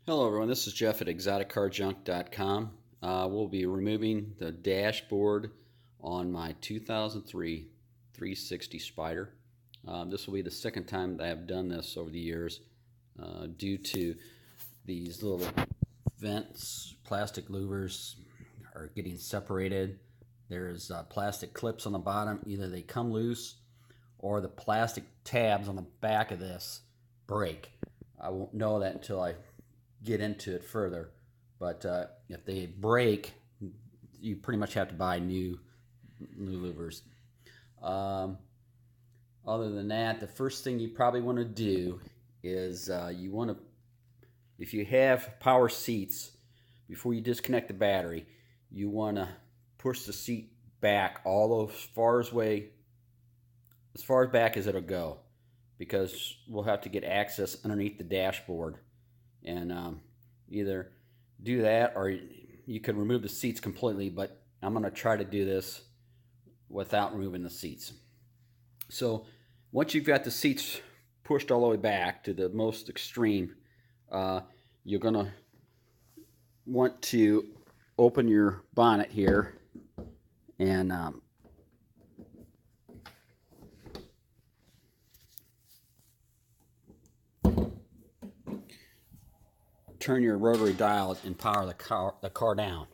Hello everyone, this is Jeff at exoticcarjunk.com. We'll be removing the dashboard on my 2003 360 Spider. This will be the second time that I have done this over the years due to these little vents, plastic louvers are getting separated. There's plastic clips on the bottom, either they come loose or the plastic tabs on the back of this break. I won't know that until I get into it further, but if they break, you pretty much have to buy new louvers. Other than that, the first thing you probably want to do is you want to, if you have power seats, before you disconnect the battery, you want to push the seat back as far back as it'll go, because we'll have to get access underneath the dashboard. And either do that or you could remove the seats completely, but I'm going to try to do this without removing the seats. So once you've got the seats pushed all the way back to the most extreme, you're going to want to open your bonnet here and turn your rotary dial and power the car down.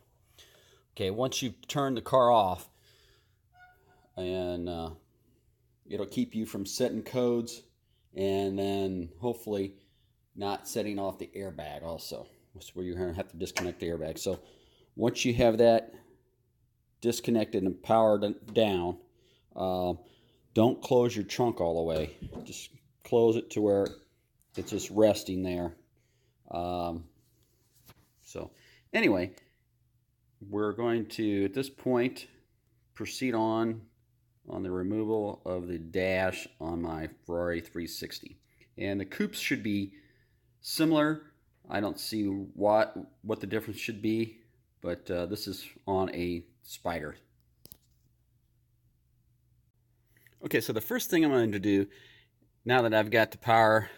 Okay, once you've turned the car off, and it'll keep you from setting codes, and then hopefully not setting off the airbag also. That's where you're going to have to disconnect the airbag. So once you have that disconnected and powered down, don't close your trunk all the way. Just close it to where it's just resting there. So anyway, we're going to, at this point, proceed on the removal of the dash on my Ferrari 360. And the coupes should be similar. I don't see what the difference should be, but this is on a Spider. Okay, so the first thing I'm going to do, now that I've got the power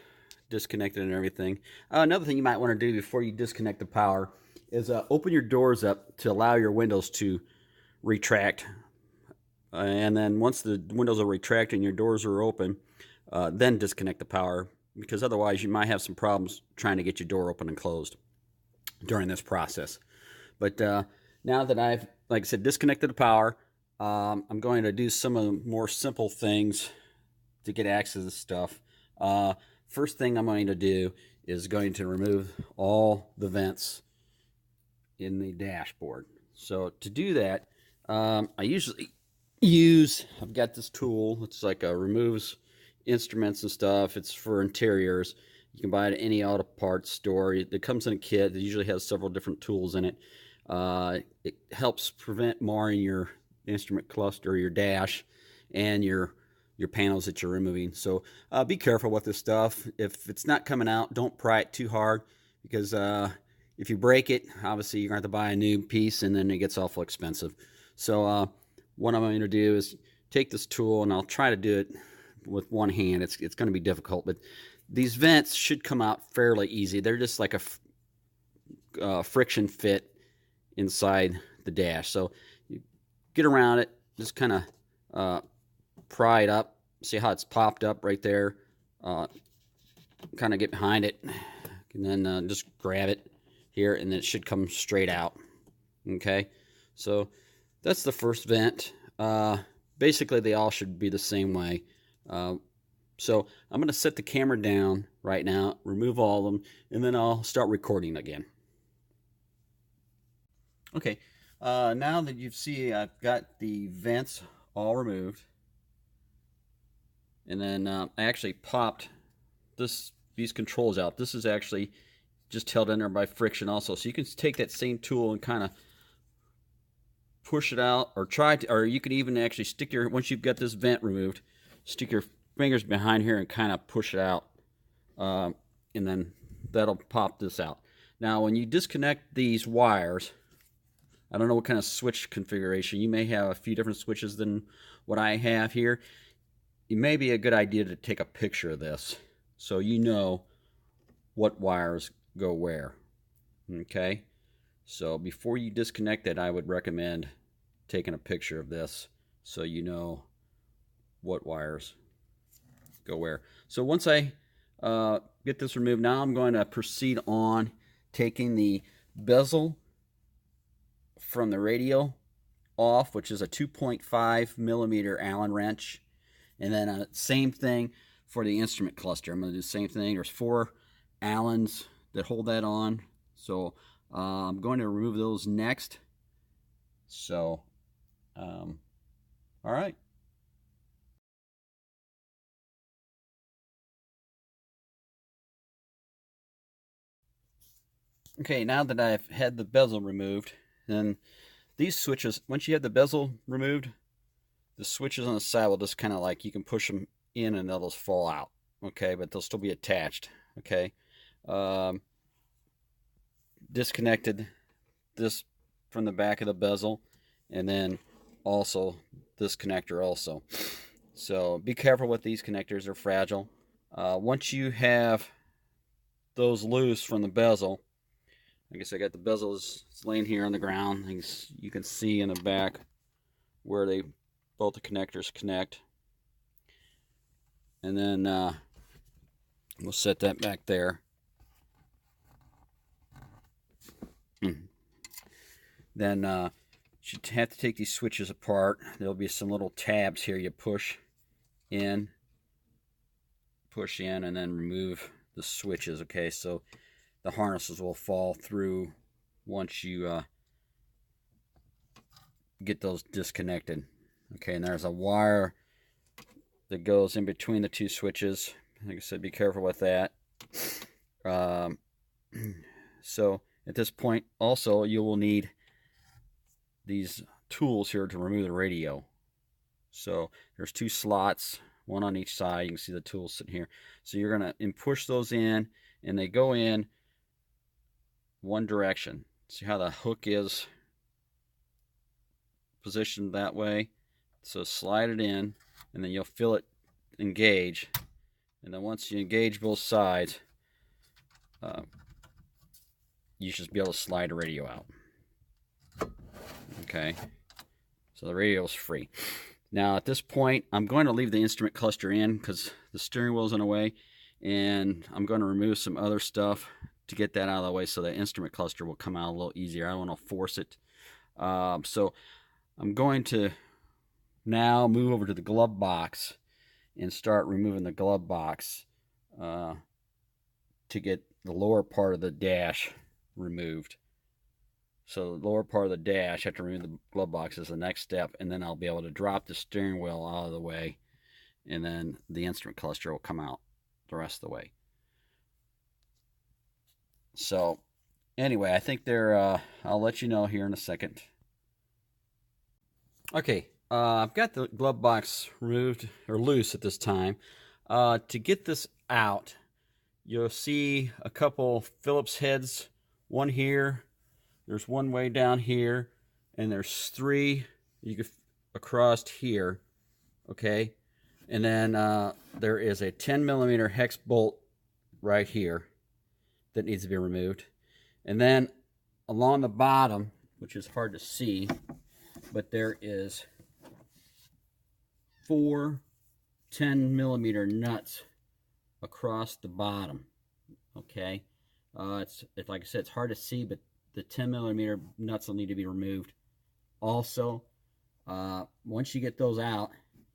disconnected and everything, another thing you might want to do before you disconnect the power is open your doors up to allow your windows to retract, and then once the windows are retracted and your doors are open, then disconnect the power, because otherwise you might have some problems trying to get your door open and closed during this process. But now that I've, like I said, disconnected the power, I'm going to do some of the more simple things to get access to this stuff. First thing I'm going to do is going to remove all the vents in the dashboard. So to do that, I usually I've got this tool. It's like a removes instruments and stuff. It's for interiors. You can buy it at any auto parts store. It comes in a kit. It usually has several different tools in it. It helps prevent marring your instrument cluster, your dash, and your panels that you're removing. So be careful with this stuff. If it's not coming out, don't pry it too hard, because if you break it, obviously you're going to have to buy a new piece, and then it gets awful expensive. So what I'm going to do is take this tool, and I'll try to do it with one hand. It's going to be difficult, but these vents should come out fairly easy. They're just like a friction fit inside the dash. So you get around it, just kind of pry it up. See how it's popped up right there? Kind of get behind it, and then just grab it here, and then it should come straight out. Okay, so that's the first vent. Basically, they all should be the same way. So I'm going to set the camera down right now, remove all of them, and then I'll start recording again. Okay, now that you see I've got the vents all removed, and then I actually popped these controls out. This is actually just held in there by friction also. So you can take that same tool and kind of push it out, or or you could even actually stick once you've got this vent removed, stick your fingers behind here and kind of push it out, and then that'll pop this out. Now when you disconnect these wires, I don't know what kind of switch configuration. You may have a few different switches than what I have here. It may be a good idea to take a picture of this so you know what wires go where. Okay, so before you disconnect it, I would recommend taking a picture of this so you know what wires go where. So once I get this removed, now I'm going to proceed on taking the bezel from the radio off, which is a 2.5 millimeter Allen wrench. And then same thing for the instrument cluster. I'm going to do the same thing. There's 4 Allens that hold that on. So I'm going to remove those next. So, all right. Okay, now that I've had the bezel removed, then these switches, once you have the bezel removed, the switches on the side will just kind of like, you can push them in and they'll just fall out. Okay, but they'll still be attached. Okay. Disconnected this from the back of the bezel, and then also this connector also. So be careful with these connectors, they're fragile. Once you have those loose from the bezel, I guess I got the bezel is laying here on the ground. You can see in the back where both the connectors connect. And then we'll set that back there. Then you have to take these switches apart. There'll be some little tabs here you push in, and then remove the switches. Okay, so the harnesses will fall through once you get those disconnected. Okay, and there's a wire that goes in between the 2 switches. Like I said, be careful with that. So at this point also you will need these tools here to remove the radio. So there's 2 slots, one on each side. You can see the tools sitting here. So you're going to push those in, and they go in one direction. See how the hook is positioned that way? So slide it in, and then you'll feel it engage. And then once you engage both sides, you should be able to slide the radio out. Okay, so the radio is free. Now at this point, I'm going to leave the instrument cluster in because the steering wheel's in the way, and I'm going to remove some other stuff to get that out of the way so the instrument cluster will come out a little easier. I don't want to force it. So I'm going to now move over to the glove box and start removing the glove box to get the lower part of the dash removed. So the lower part of the dash, after removing the glove box, is the next step, and then I'll be able to drop the steering wheel out of the way, and then the instrument cluster will come out the rest of the way. So anyway, I think I'll let you know here in a second. Okay, I've got the glove box removed, or loose at this time. To get this out, you'll see a couple Phillips heads, one here, there's one way down here, and there's 3 you could across here, okay? And then there is a 10 millimeter hex bolt right here that needs to be removed. And then along the bottom, which is hard to see, but there is 4 10 millimeter nuts across the bottom, okay? It's like I said, it's hard to see, but the 10 millimeter nuts will need to be removed. Also, once you get those out,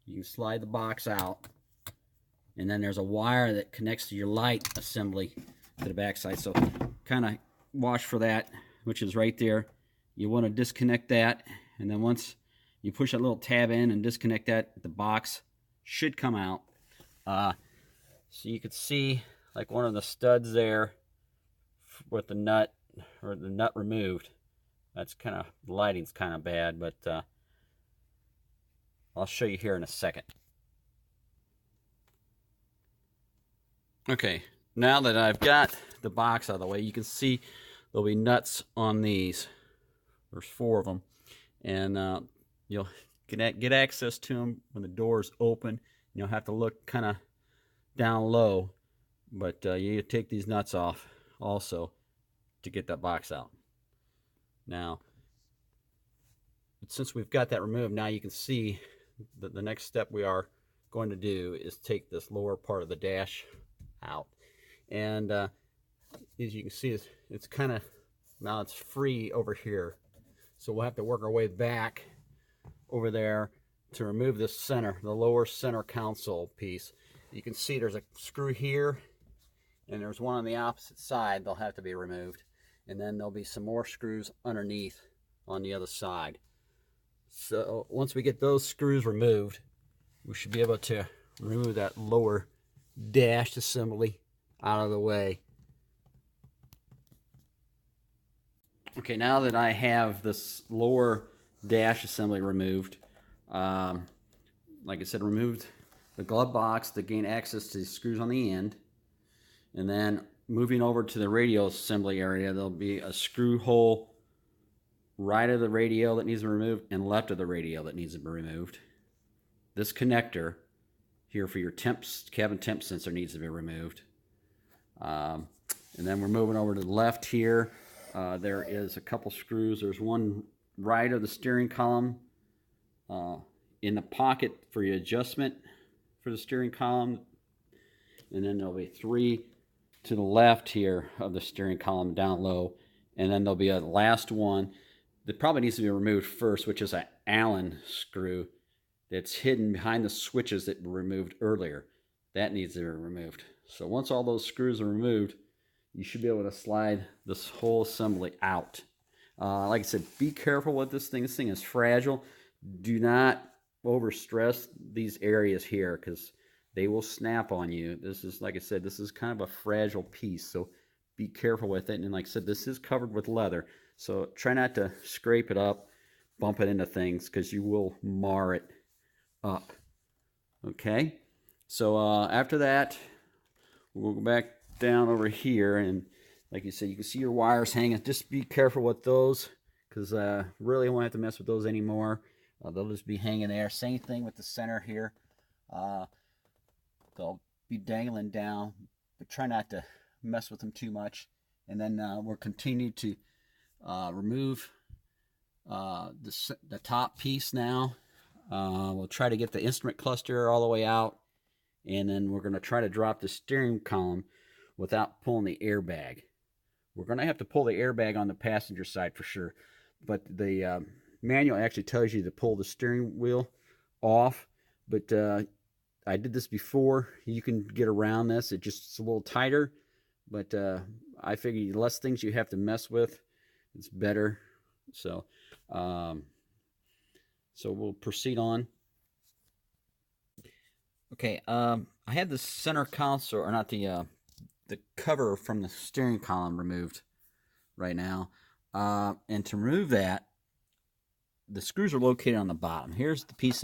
you can slide the box out, and then there's a wire that connects to your light assembly to the backside. So kind of watch for that, which is right there. You want to disconnect that, and then once you push that little tab in and disconnect that, the box should come out. So you could see like one of the studs there with the nut, or the nut removed. That's kind of, the lighting's kind of bad, but I'll show you here in a second. Okay, now that I've got the box out of the way, you can see there'll be nuts on these. There's 4 of them, and you'll get access to them when the door's open. You'll have to look kind of down low, but you take these nuts off also. to get that box out. Now, since we've got that removed, now you can see that the next step we are going to do is take this lower part of the dash out. And as you can see, it's kind of, now it's free over here. So we'll have to work our way back over there to remove this center, the lower center console piece. You can see there's a screw here, and there's one on the opposite side. They'll have to be removed. And then there'll be some more screws underneath on the other side. So once we get those screws removed, we should be able to remove that lower dash assembly out of the way. Okay, now that I have this lower dash assembly removed, like I said, removed the glove box to gain access to the screws on the end, and then moving over to the radio assembly area, there'll be a screw hole right of the radio that needs to be removed and left of the radio that needs to be removed. This connector here for your cabin temp sensor needs to be removed. And then we're moving over to the left here. There is a couple screws. There's one right of the steering column in the pocket for your adjustment for the steering column. And then there'll be 3 to the left here of the steering column down low. And then there'll be a last one that probably needs to be removed first, which is an Allen screw that's hidden behind the switches that were removed earlier. That needs to be removed. So once all those screws are removed, you should be able to slide this whole assembly out. Like I said, be careful with this thing. This thing is fragile. Do not overstress these areas here because they will snap on you. This is, like I said, this is kind of a fragile piece, so be careful with it. And like I said, this is covered with leather, so try not to scrape it up, bump it into things, because you will mar it up. Okay, so after that, we'll go back down over here, and like you said, you can see your wires hanging. Just be careful with those, because really won't have to mess with those anymore. They'll just be hanging there. Same thing with the center here. They'll be dangling down, but try not to mess with them too much. And then we'll continue to remove the top piece now. We'll try to get the instrument cluster all the way out, and then we're going to try to drop the steering column without pulling the airbag. We're going to have to pull the airbag on the passenger side for sure, but the manual actually tells you to pull the steering wheel off, but I did this before. You can get around this. It's a little tighter, but I figure the less things you have to mess with, it's better. So we'll proceed on. Okay, I had the center console, or not the cover from the steering column removed right now. And to remove that, the screws are located on the bottom. Here's the piece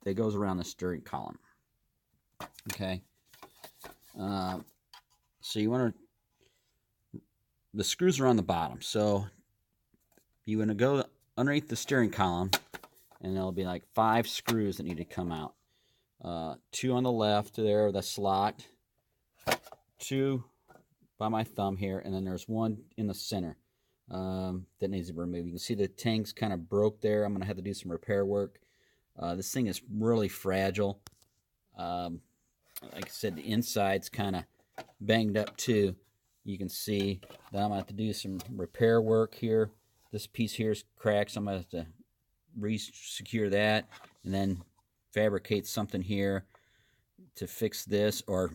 that goes around the steering column. Okay, so you want to, the screws are on the bottom, so you want to go underneath the steering column, and there'll be like 5 screws that need to come out. 2 on the left there, the slot, 2 by my thumb here, and then there's 1 in the center that needs to be removed. You can see the tank's kind of broke there. I'm going to have to do some repair work. This thing is really fragile. Like I said, the inside's kind of banged up too. You can see that I'm going to have to do some repair work here. This piece here is cracked, so I'm going to have to re-secure that and then fabricate something here to fix this, or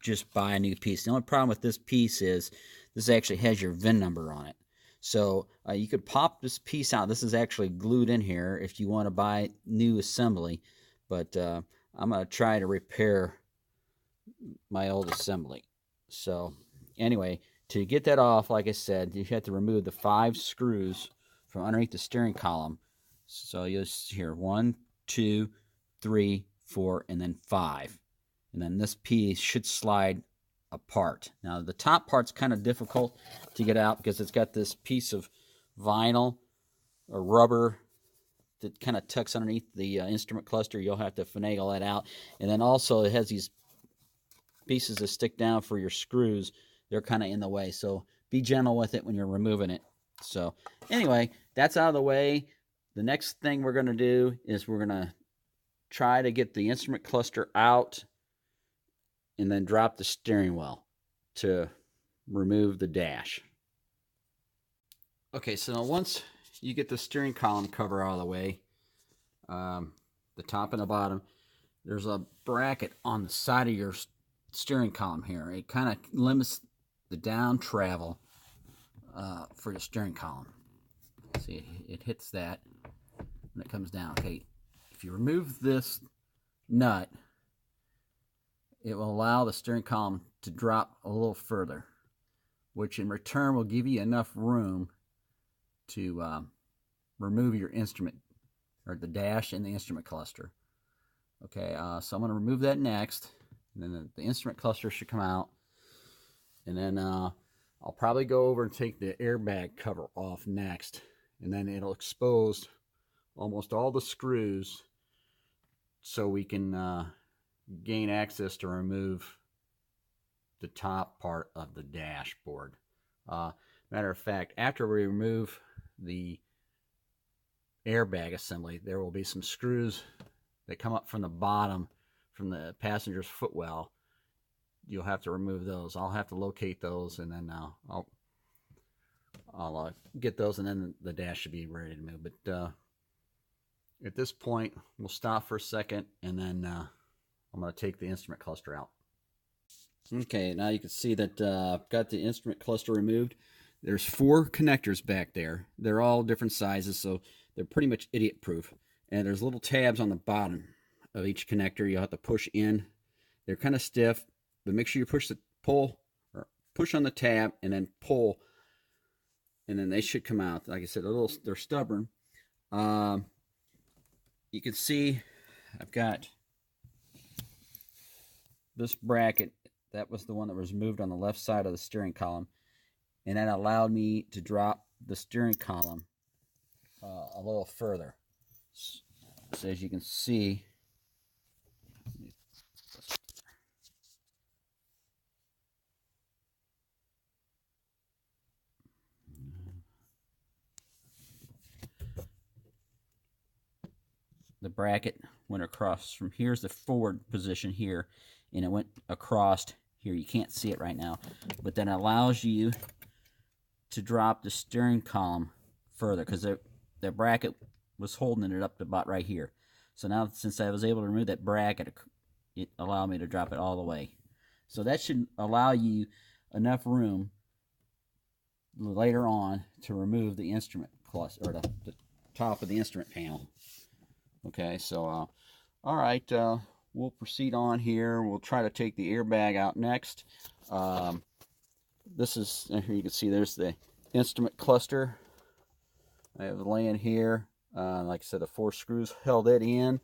just buy a new piece. The only problem with this piece is this actually has your VIN number on it. So you could pop this piece out. This is actually glued in here if you want to buy new assembly, but I'm going to try to repair my old assembly. So anyway, to get that off, like I said, you have to remove the 5 screws from underneath the steering column. So you'll see here 1, 2, 3, 4, and then 5. And then this piece should slide apart. Now the top part's kind of difficult to get out because it's got this piece of vinyl or rubber that kind of tucks underneath the instrument cluster. You'll have to finagle that out. And then also it has these pieces that stick down for your screws. They're kind of in the way, so be gentle with it when you're removing it. So anyway, that's out of the way. The next thing we're going to do is we're going to try to get the instrument cluster out and then drop the steering wheel to remove the dash. Okay, so now once you get the steering column cover out of the way, the top and the bottom, there's a bracket on the side of your steering column here. It kind of limits the down travel for the steering column. See, it hits that when it comes down. Okay, if you remove this nut, it will allow the steering column to drop a little further, which in return will give you enough room to remove your instrument, or the dash and the instrument cluster. Okay, so I'm going to remove that next, and then the instrument cluster should come out, and then I'll probably go over and take the airbag cover off next, and then it'll expose almost all the screws so we can gain access to remove the top part of the dashboard. Matter of fact, after we remove the airbag assembly, there will be some screws that come up from the bottom from the passenger's footwell. You'll have to remove those. I'll have to locate those, and then I'll get those, and then the dash should be ready to move. But at this point, we'll stop for a second, and then I'm going to take the instrument cluster out. Okay, now you can see that I've got the instrument cluster removed. There's 4 connectors back there. They're all different sizes, so they're pretty much idiot-proof. And there's little tabs on the bottom of each connector you'll have to push in. They're kind of stiff, but make sure you push on the tab and then pull, and then they should come out. Like I said, they're stubborn. You can see I've got this bracket. That was the one that was moved on the left side of the steering column, and that allowed me to drop the steering column a little further. So as you can see, the bracket went across from here's the forward position here, and it went across here. You can't see it right now, but that allows you to drop the steering column further, because the bracket was holding it up to about right here. So now, since I was able to remove that bracket, it allowed me to drop it all the way. So that should allow you enough room later on to remove the instrument cluster, or the top of the instrument panel. Okay, so all right, we'll proceed on here. We'll try to take the airbag out next. This is, here you can see there's the instrument cluster. I have it laying here. Like I said, the 4 screws held it in,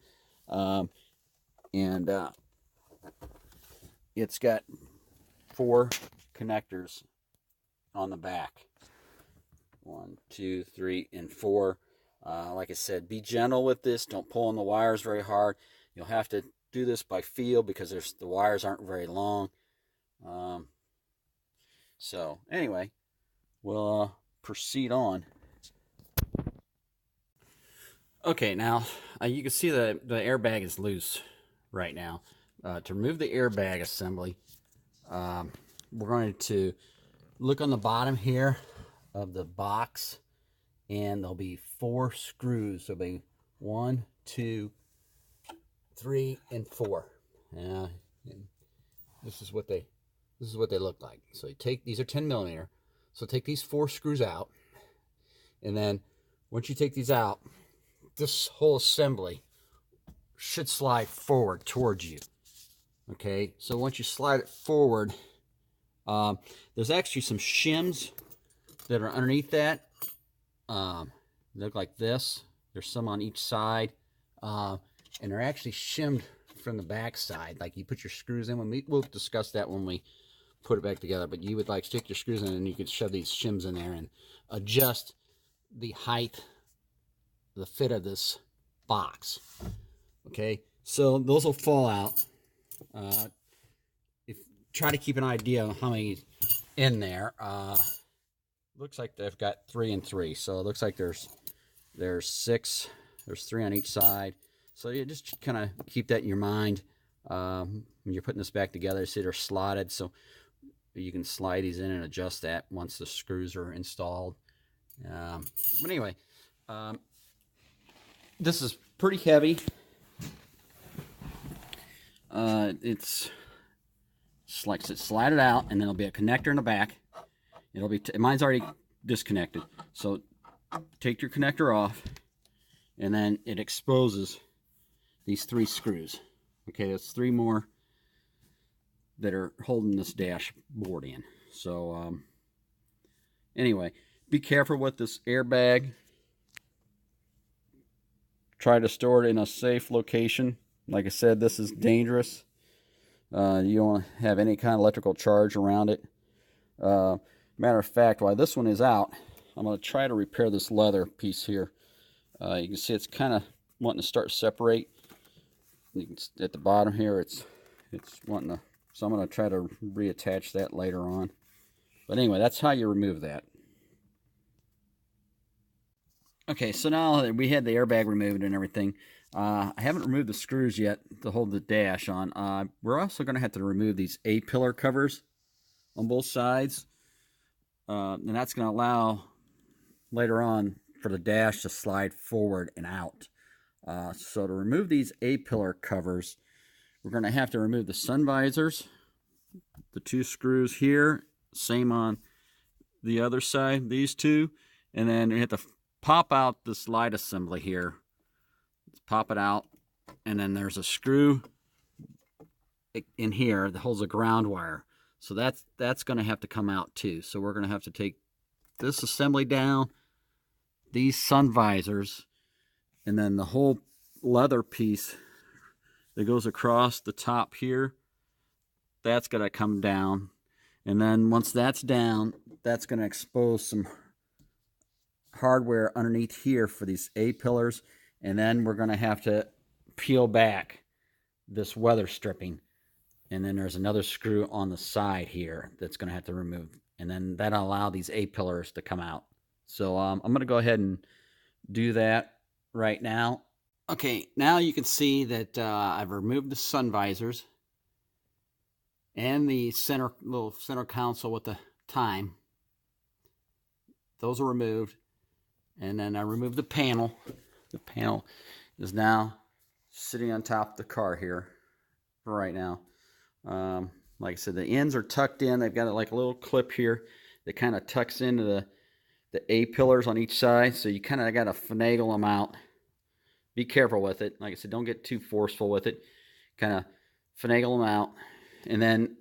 and it's got 4 connectors on the back. 1, 2, 3, and 4. Like I said, be gentle with this. Don't pull on the wires very hard. You'll have to do this by feel, because the wires aren't very long. So anyway, we'll proceed on. Okay, now you can see the airbag is loose right now. To remove the airbag assembly, we're going to look on the bottom here of the box, and there'll be 4 screws. There'll be 1, 2, 3, and 4. And this is what they look like. So you take, these are 10 millimeter. So take these 4 screws out, and then once you take these out, this whole assembly should slide forward towards you. Okay, so once you slide it forward, there's actually some shims that are underneath that. They look like this. There's some on each side, and they're actually shimmed from the back side. Like you put your screws in. We'll discuss that when we put it back together. But you would like stick your screws in, and you could shove these shims in there and adjust the height, the fit of this box. Okay, so those will fall out. Try to keep an idea of how many in there. looks like they've got 3 and 3. So it looks like there's 6. There's 3 on each side. So you just kind of keep that in your mind when you're putting this back together. See, they're slotted, so you can slide these in and adjust that once the screws are installed. But anyway, this is pretty heavy. It's like slide it out, and then there'll be a connector in the back. It'll be mine's already disconnected, so take your connector off, and then it exposes these 3 screws. Okay, there's 3 more that are holding this dashboard in. So anyway, be careful with this airbag. Try to store it in a safe location. Like I said, this is dangerous. You don't have any kind of electrical charge around it. Matter of fact, while this one is out, I'm going to try to repair this leather piece here. You can see it's kind of wanting to start to separate. At the bottom here, it's wanting to. So I'm going to try to reattach that later on. But anyway, that's how you remove that. Okay, so now that we had the airbag removed and everything, I haven't removed the screws yet to hold the dash on. We're also going to have to remove these A-pillar covers on both sides. And that's going to allow later on for the dash to slide forward and out. So to remove these A-pillar covers, we're going to have to remove the sun visors, the 2 screws here, same on the other side, these 2, and then you have to pop out this light assembly here. Pop it out, and then there's a screw in here that holds a ground wire. So that's going to have to come out too. So we're going to have to take this assembly down, these sun visors, and then the whole leather piece that goes across the top here, that's going to come down. And then once that's down, that's going to expose some hardware underneath here for these A-pillars. And then we're going to have to peel back this weather stripping. And then there's another screw on the side here that's going to have to remove. And then that'll allow these A-pillars to come out. So I'm going to go ahead and do that right now. Okay, now you can see that I've removed the sun visors and the little center console with the time. Those are removed. And then I removed the panel. The panel is now sitting on top of the car here for right now. Like I said, the ends are tucked in. They've got like a little clip here that kind of tucks into the A-pillars on each side. So you kind of got to finagle them out. Be careful with it. Like I said, don't get too forceful with it. Kind of finagle them out. And then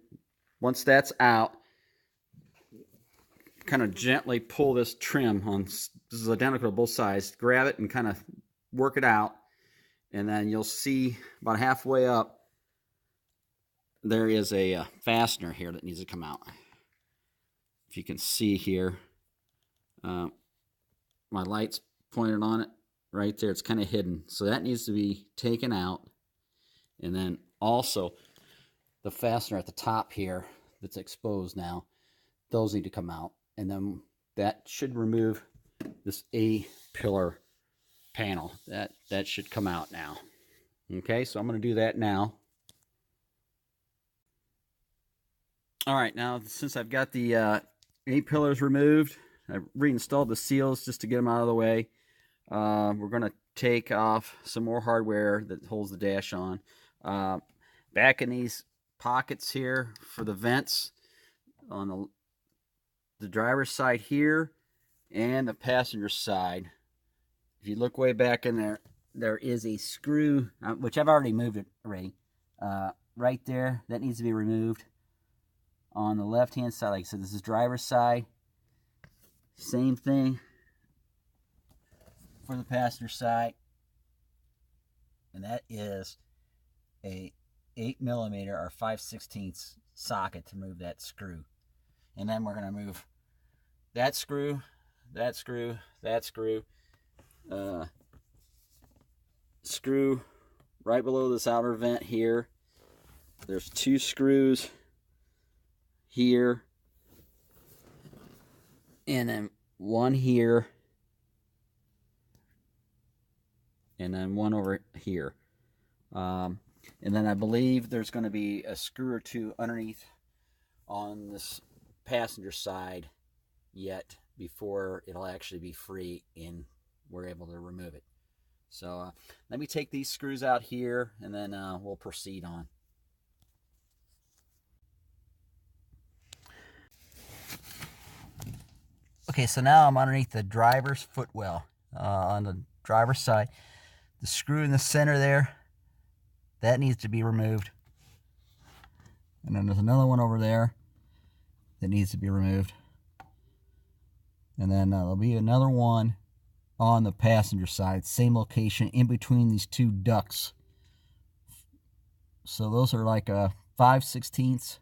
once that's out, kind of gently pull this trim on. This is identical to both sides. Grab it and kind of work it out. And then you'll see about halfway up, there is a fastener here that needs to come out. If you can see here, my light's pointed on it right there. It's kind of hidden. So that needs to be taken out. And then also the fastener at the top here that's exposed now, those need to come out. And then that should remove this A-pillar panel. That should come out now. Okay, so I'm going to do that now. All right, now since I've got the A-pillars removed, I've reinstalled the seals just to get them out of the way. We're going to take off some more hardware that holds the dash on. Back in these pockets here for the vents on the driver's side here and the passenger side. If you look way back in there, there is a screw, which I've already moved it already. Right there, that needs to be removed. On the left-hand side, like I said, this is driver's side. Same thing for the passenger side. And that is a 8mm or 5/16 socket to move that screw. And then we're going to move that screw, that screw, that screw. Screw right below this outer vent here. There's 2 screws here. and then one here, and then one over here. And then I believe there's going to be a screw or two underneath on this passenger side yet before it'll actually be free and we're able to remove it. So let me take these screws out here, and then we'll proceed on. Okay, so now I'm underneath the driver's footwell on the driver's side. The screw in the center there, that needs to be removed. And then there's another one over there that needs to be removed. And then there'll be another one on the passenger side, same location in between these two ducts. So those are like a 5/16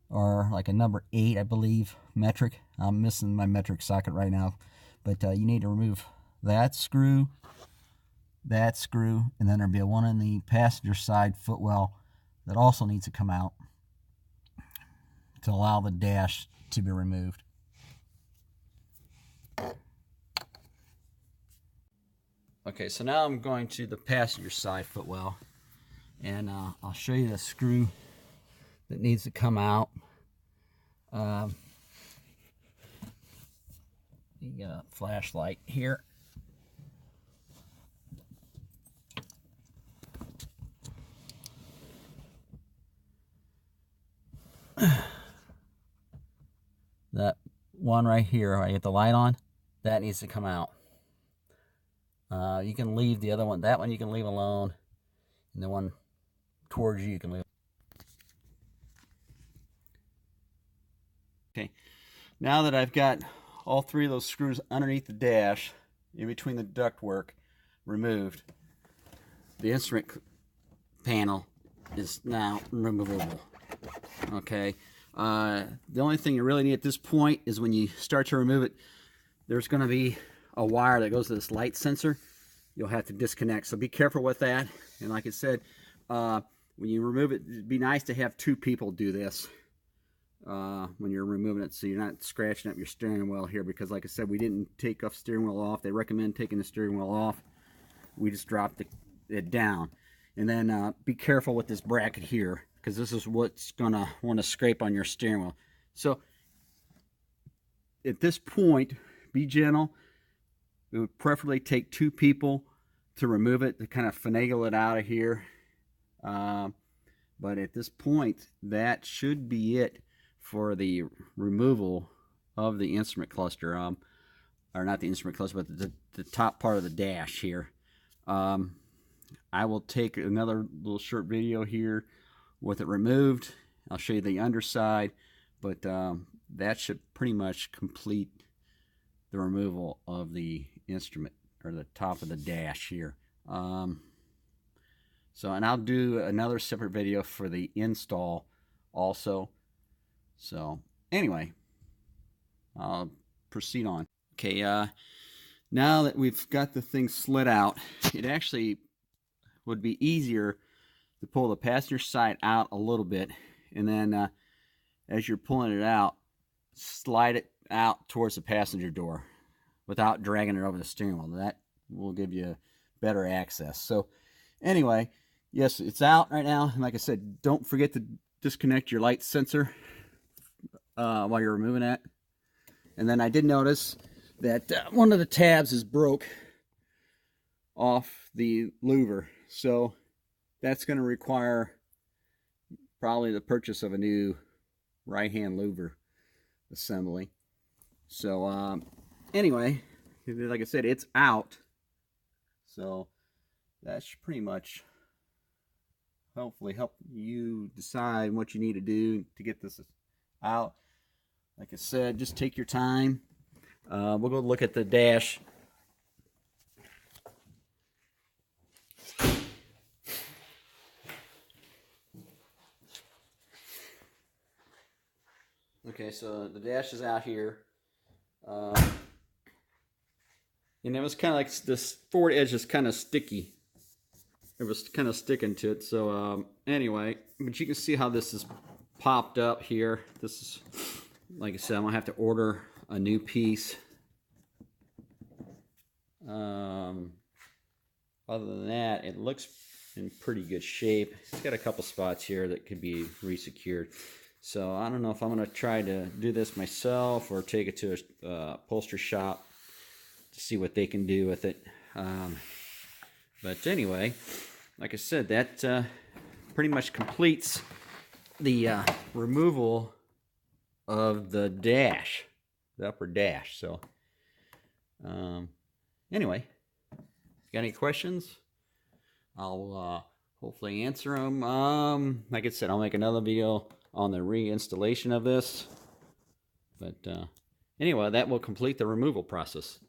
or like a number 8, I believe, metric. I'm missing my metric socket right now. But you need to remove that screw, and then there'll be one on the passenger side footwell that also needs to come out to allow the dash to be removed. Okay, so now I'm going to the passenger side footwell, and I'll show you the screw that needs to come out. You got a flashlight here. That one right here, I get the light on, that needs to come out. You can leave the other one, that one you can leave alone, and the one towards you can leave. Okay, now that I've got all 3 of those screws underneath the dash, in between the ductwork, removed, the instrument panel is now removable. Okay, the only thing you really need at this point is when you start to remove it, there's going to be a wire that goes to this light sensor. You'll have to disconnect, so be careful with that. And like I said, when you remove it, it'd be nice to have 2 people do this when you're removing it, so you're not scratching up your steering wheel here, because like I said, we didn't take off steering wheel off. They recommend taking the steering wheel off. We just dropped it down. And then be careful with this bracket here, because this is what's gonna want to scrape on your steering wheel. So at this point, be gentle. It would preferably take 2 people to remove it, to kind of finagle it out of here. But at this point, that should be it for the removal of the instrument cluster, or not the instrument cluster, but the top part of the dash here. I will take another little short video here with it removed. I'll show you the underside, but that should pretty much complete the removal of the instrument, or the top of the dash here. And I'll do another separate video for the install also. So anyway, I'll proceed on. Okay, now that we've got the thing slid out, it actually would be easier to pull the passenger side out a little bit, and then as you're pulling it out, slide it out towards the passenger door without dragging it over the steering wheel. That will give you better access. So anyway, yes, it's out right now. And like I said, don't forget to disconnect your light sensor while you're removing that. And then I did notice that one of the tabs is broke off the louver. So that's going to require probably the purchase of a new right-hand louver assembly. So anyway, like I said, it's out. So that should pretty much hopefully help you decide what you need to do to get this out. Like I said, just take your time. We'll go look at the dash. Okay, so the dash is out here. And it was kind of like this forward edge is kind of sticky. It was kind of sticking to it. So anyway, but you can see how this is popped up here. This is, like I said, I'm gonna have to order a new piece. Other than that, it looks in pretty good shape. It's got a couple spots here that could be resecured. So I don't know if I'm going to try to do this myself or take it to a upholstery shop to see what they can do with it. But anyway, like I said, that pretty much completes the removal of the dash, the upper dash. So anyway, if you got any questions, I'll hopefully answer them. Like I said, I'll make another video on the reinstallation of this. But anyway, that will complete the removal process.